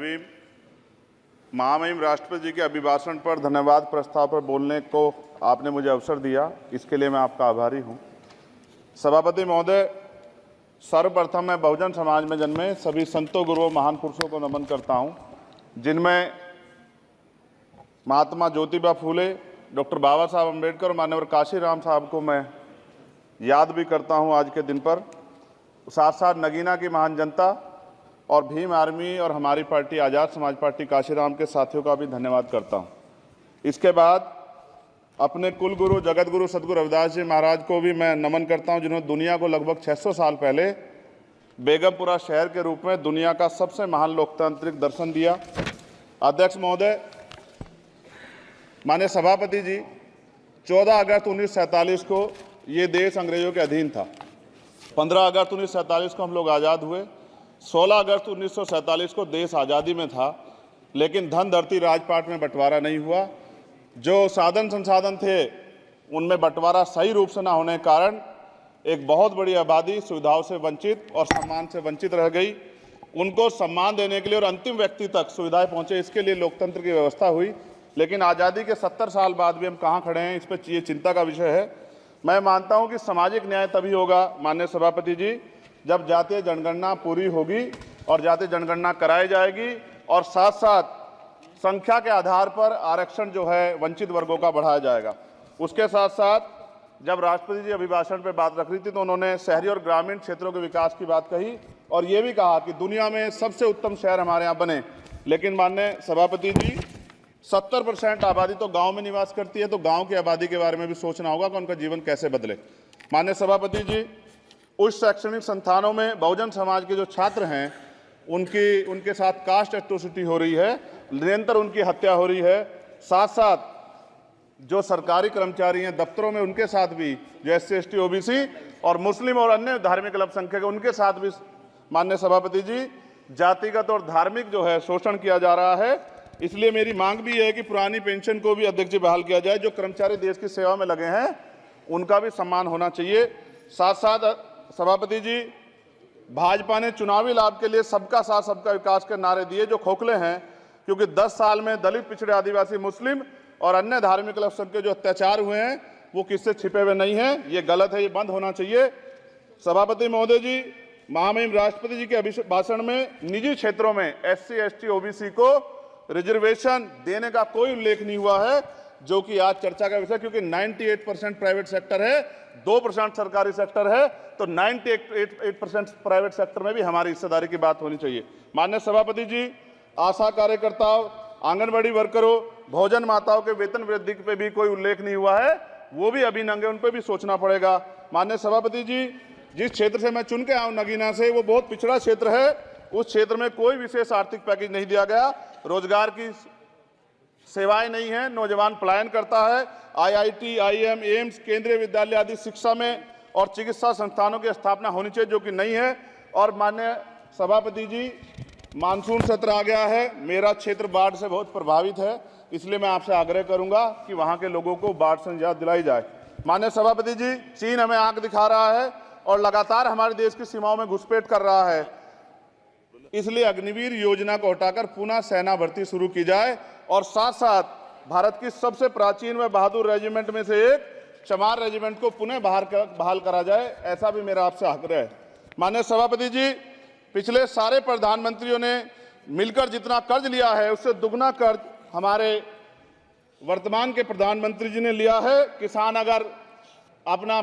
करीम, महामहिम राष्ट्रपति जी के अभिभाषण पर धन्यवाद प्रस्ताव पर बोलने को आपने मुझे अवसर दिया, इसके लिए मैं आपका आभारी हूं। सभापति महोदय, सर्वप्रथम मैं बहुजन समाज में जन्मे सभी संतों, गुरुओं, महान पुरुषों को नमन करता हूं, जिनमें महात्मा ज्योतिबा फूले, डॉक्टर बाबा साहब अम्बेडकर और माननीय काशीराम साहब को मैं याद भी करता हूं आज के दिन पर। साथ साथ नगीना की महान जनता और भीम आर्मी और हमारी पार्टी आज़ाद समाज पार्टी काशीराम के साथियों का भी धन्यवाद करता हूं। इसके बाद अपने कुल गुरु जगत गुरु सदगुरु रविदास जी महाराज को भी मैं नमन करता हूं, जिन्होंने दुनिया को लगभग 600 साल पहले बेगमपुरा शहर के रूप में दुनिया का सबसे महान लोकतांत्रिक दर्शन दिया। अध्यक्ष महोदय, माननीय सभापति जी, 14 अगस्त 1947 को ये देश अंग्रेजों के अधीन था। 15 अगस्त 1947 को हम लोग आज़ाद हुए। 16 अगस्त 1947 को देश आज़ादी में था, लेकिन धन धरती राजपाट में बंटवारा नहीं हुआ। जो साधन संसाधन थे उनमें बंटवारा सही रूप से न होने के कारण एक बहुत बड़ी आबादी सुविधाओं से वंचित और सम्मान से वंचित रह गई। उनको सम्मान देने के लिए और अंतिम व्यक्ति तक सुविधाएं पहुंचे, इसके लिए लोकतंत्र की व्यवस्था हुई। लेकिन आज़ादी के 70 साल बाद भी हम कहाँ खड़े हैं, इस पर ये चिंता का विषय है। मैं मानता हूं कि सामाजिक न्याय तभी होगा माननीय सभापति जी, जब जातीय जनगणना पूरी होगी और जातीय जनगणना कराई जाएगी और साथ साथ संख्या के आधार पर आरक्षण जो है वंचित वर्गों का बढ़ाया जाएगा। उसके साथ साथ जब राष्ट्रपति जी अभिभाषण पर बात रख रही थी तो उन्होंने शहरी और ग्रामीण क्षेत्रों के विकास की बात कही और ये भी कहा कि दुनिया में सबसे उत्तम शहर हमारे यहाँ बने। लेकिन माननीय सभापति जी, 70% आबादी तो गांव में निवास करती है, तो गांव की आबादी के बारे में भी सोचना होगा कि उनका जीवन कैसे बदले। माननीय सभापति जी, उच्च शैक्षणिक संस्थानों में बहुजन समाज के जो छात्र हैं उनके साथ कास्ट एट्रोसिटी हो रही है, निरंतर उनकी हत्या हो रही है। साथ साथ जो सरकारी कर्मचारी हैं दफ्तरों में, उनके साथ भी जो SC ST OBC और मुस्लिम और अन्य धार्मिक अल्पसंख्यक उनके साथ भी माननीय सभापति जी जातिगत और धार्मिक जो है शोषण किया जा रहा है। इसलिए मेरी मांग भी है कि पुरानी पेंशन को भी अध्यक्ष जी बहाल किया जाए। जो कर्मचारी देश की सेवा में लगे हैं उनका भी सम्मान होना चाहिए। साथ साथ सभापति जी, भाजपा ने चुनावी लाभ के लिए सबका साथ सबका विकास के नारे दिए जो खोखले हैं, क्योंकि 10 साल में दलित, पिछड़े, आदिवासी, मुस्लिम और अन्य धार्मिक अल्पसंख्यक जो अत्याचार हुए हैं वो किससे छिपे हुए नहीं हैं। ये गलत है, ये बंद होना चाहिए। सभापति महोदय जी, महामहिम राष्ट्रपति जी के अभिभाषण में निजी क्षेत्रों में SC ST OBC को रिजर्वेशन देने का कोई उल्लेख नहीं हुआ है, जो कि आज चर्चा का विषय, क्योंकि 98% प्राइवेट सेक्टर है, 2% सरकारी सेक्टर है, तो 98% प्राइवेट सेक्टर में भी हमारी हिस्सेदारी की बात होनी चाहिए। माननीय सभापति जी, आशा कार्यकर्ताओं, आंगनबाड़ी वर्करों, भोजन माताओं के वेतन वृद्धि पे भी कोई उल्लेख नहीं हुआ है, वो भी अभी नंगे, उन पर भी सोचना पड़ेगा। माननीय सभापति जी, जिस क्षेत्र से मैं चुन के आऊँ नगीना से, वो बहुत पिछड़ा क्षेत्र है। उस क्षेत्र में कोई विशेष आर्थिक पैकेज नहीं दिया गया, रोजगार की सेवाएं नहीं है, नौजवान पलायन करता है। IIT, IIM, एम्स, केंद्रीय विद्यालय आदि शिक्षा में और चिकित्सा संस्थानों की स्थापना होनी चाहिए, जो कि नहीं है। और माननीय सभापति जी, मानसून सत्र आ गया है, मेरा क्षेत्र बाढ़ से बहुत प्रभावित है, इसलिए मैं आपसे आग्रह करूंगा कि वहां के लोगों को बाढ़ से निजात दिलाई जाए। माननीय सभापति जी, चीन हमें आंख दिखा रहा है और लगातार हमारे देश की सीमाओं में घुसपैठ कर रहा है, इसलिए अग्निवीर योजना को हटाकर पुनः सेना भर्ती शुरू की जाए और साथ साथ भारत की सबसे प्राचीन व बहादुर रेजिमेंट में से एक चमार रेजिमेंट को पुनः बहाल करा जाए, ऐसा भी मेरा आपसे आग्रह है। माननीय सभापति जी, पिछले सारे प्रधानमंत्रियों ने मिलकर जितना कर्ज लिया है उससे दुगना कर्ज हमारे वर्तमान के प्रधानमंत्री जी ने लिया है। किसान अगर अपना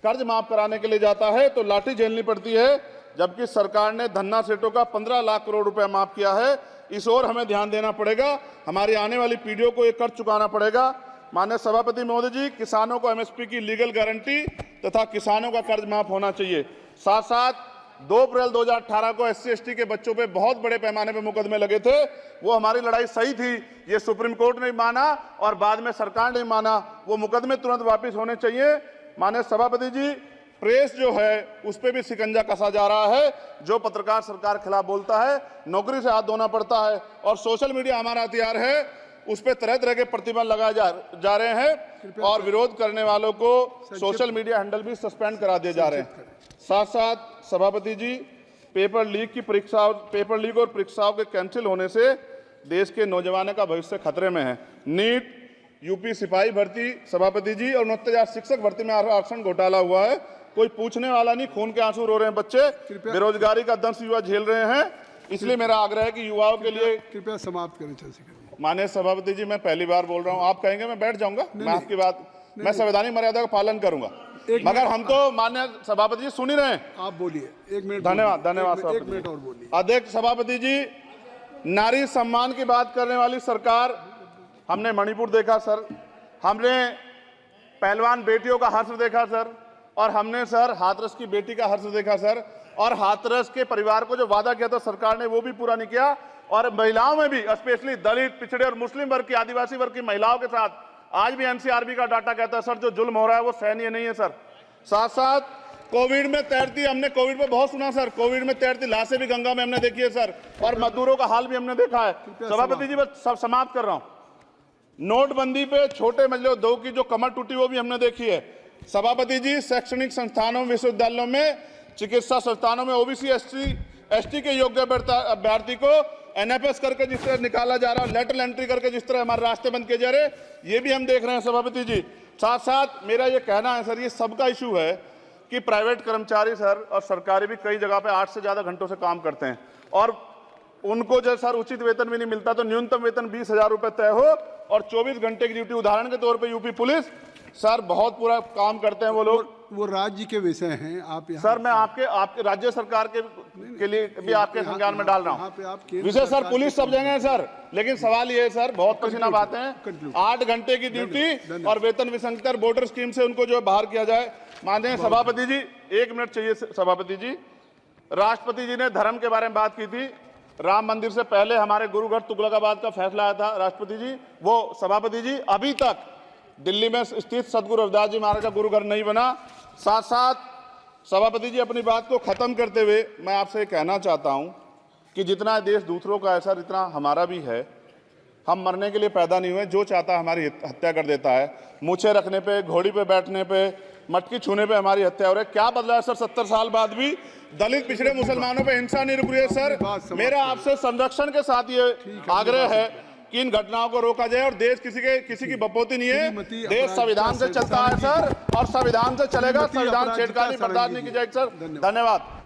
कर्ज माफ कराने के लिए जाता है तो लाठी झेलनी पड़ती है, जबकि सरकार ने धन्ना सेठों का 15 लाख करोड़ रुपया माफ किया है। इस ओर हमें ध्यान देना पड़ेगा, हमारी आने वाली पीढ़ियों को ये कर्ज चुकाना पड़ेगा। माननीय सभापति महोदय जी, किसानों को MSP की लीगल गारंटी तथा किसानों का कर्ज माफ होना चाहिए। साथ साथ 2 अप्रैल 2018 को SC ST के बच्चों पे बहुत बड़े पैमाने पे मुकदमे लगे थे, वो हमारी लड़ाई सही थी, ये सुप्रीम कोर्ट ने माना और बाद में सरकार ने माना, वो मुकदमे तुरंत वापस होने चाहिए। माननीय सभापति जी, प्रेस जो है उस पर भी शिकंजा कसा जा रहा है। जो पत्रकार सरकार के खिलाफ बोलता है नौकरी से हाथ धोना पड़ता है, और सोशल मीडिया हमारा हथियार है, उस पर तरह तरह के प्रतिबंध लगाए जा रहे हैं और विरोध करने वालों को सोशल मीडिया हैंडल भी सस्पेंड करा दिए जा रहे हैं। साथ साथ सभापति जी, पेपर लीक और परीक्षाओं के कैंसिल होने से देश के नौजवानों का भविष्य खतरे में है। नीट, यूपी सिपाही भर्ती सभापति जी और 69,000 शिक्षक भर्ती में आरक्षण घोटाला हुआ है, कोई पूछने वाला नहीं, खून के आंसू रो रहे हैं बच्चे, बेरोजगारी का दंश युवा झेल रहे हैं। इसलिए मेरा आग्रह है कि युवाओं के लिए कृपया समाप्त करें चंद्रशेखर। माननीय सभापति जी, मैं पहली बार बोल रहा हूं, आप कहेंगे मैं बैठ जाऊंगा, मैं आपकी बात, मैं संवैधानिक मर्यादा का पालन करूंगा, मगर हम तो माननीय सभापति जी सुन ही रहे हैं। आप बोलिए, 1 मिनट। धन्यवाद। 1 मिनट और बोलिए। अध्यक्ष सभापति जी, नारी सम्मान की बात करने वाली सरकार, हमने मणिपुर देखा सर, हमने पहलवान बेटियों का हर्ष देखा सर, और हमने सर हाथरस की बेटी का हर्ष देखा सर, और हाथरस के परिवार को जो वादा किया था सरकार ने वो भी पूरा नहीं किया। और महिलाओं में भी, स्पेशली दलित, पिछड़े और मुस्लिम वर्ग की, आदिवासी वर्ग की महिलाओं के साथ आज भी एनसीआरबी का डाटा कहता है सर जो जुल्म हो रहा है वो सहनीय नहीं है सर। साथ साथ कोविड में तैरती, हमने कोविड में बहुत सुना सर, कोविड में तैरती लाशें भी गंगा में हमने देखी है सर, और मजदूरों का हाल भी हमने देखा है। सभापति जी, बस सब समाप्त कर रहा हूं। नोटबंदी पे छोटे मजले उद्योग की जो कमर टूटी वो भी हमने देखी है। सभापति जी, शैक्षणिक संस्थानों, विश्वविद्यालयों में, चिकित्सा संस्थानों में ओबीसी एसटी के योग्य अभ्यर्थी को एनएफएस करके जिस तरह निकाला जा रहा है, लेटरल एंट्री करके जिस तरह हमारे रास्ते बंद किए जा रहे, ये भी हम देख रहे हैं सभापति जी। साथ साथ मेरा ये कहना है सर, ये सबका इशू है कि प्राइवेट कर्मचारी सर और सरकारी भी कई जगह पे 8 से ज्यादा घंटों से काम करते हैं, और उनको जो सर उचित वेतन भी नहीं मिलता, तो न्यूनतम वेतन 20,000 रुपए तय हो और 24 घंटे की ड्यूटी। उदाहरण के तौर पे यूपी पुलिस सर बहुत पूरा काम करते हैं वो लोग, वो राज्य के विषय हैं। आप सर मैं आपके राज्य सरकार के लिए भी आपके संज्ञान में डाल रहा हूँ विषय सर, पुलिस सब जगह है सर, लेकिन सवाल ये है सर, बहुत पसीना बातें हैं, 8 घंटे की ड्यूटी और वेतन विसंगति, बॉर्डर स्कीम से उनको जो बाहर किया जाए। माननीय सभापति जी, 1 मिनट चाहिए सभापति जी। राष्ट्रपति जी ने धर्म के बारे में बात की थी, राम मंदिर से पहले हमारे गुरुघर तुगलकाबाद का फैसला आया था राष्ट्रपति जी, वो सभापति जी अभी तक दिल्ली में स्थित सदगुरु रविदास जी महाराज का गुरुघर नहीं बना। साथ साथ सभापति जी, अपनी बात को खत्म करते हुए मैं आपसे कहना चाहता हूं कि जितना देश दूसरों का है सर, इतना हमारा भी है। हम मरने के लिए पैदा नहीं हुए, जो चाहता है हमारी हत्या कर देता है। मूछें रखने पे, घोड़ी पे बैठने पे, मटकी छूने पे हमारी हत्या हो रही है। क्या बदला है सर 70 साल बाद भी? दलित, पिछड़े, मुसलमानों पे हिंसा नहीं रुक रही है सर। मेरा आपसे संरक्षण के साथ ये आग्रह है कि इन घटनाओं को रोका जाए, और देश किसी की बपोती नहीं है, देश संविधान से चलता है सर, और संविधान से चलेगा, संविधान छेड़खानी बर्दाश्त नहीं की जाएगी सर। धन्यवाद।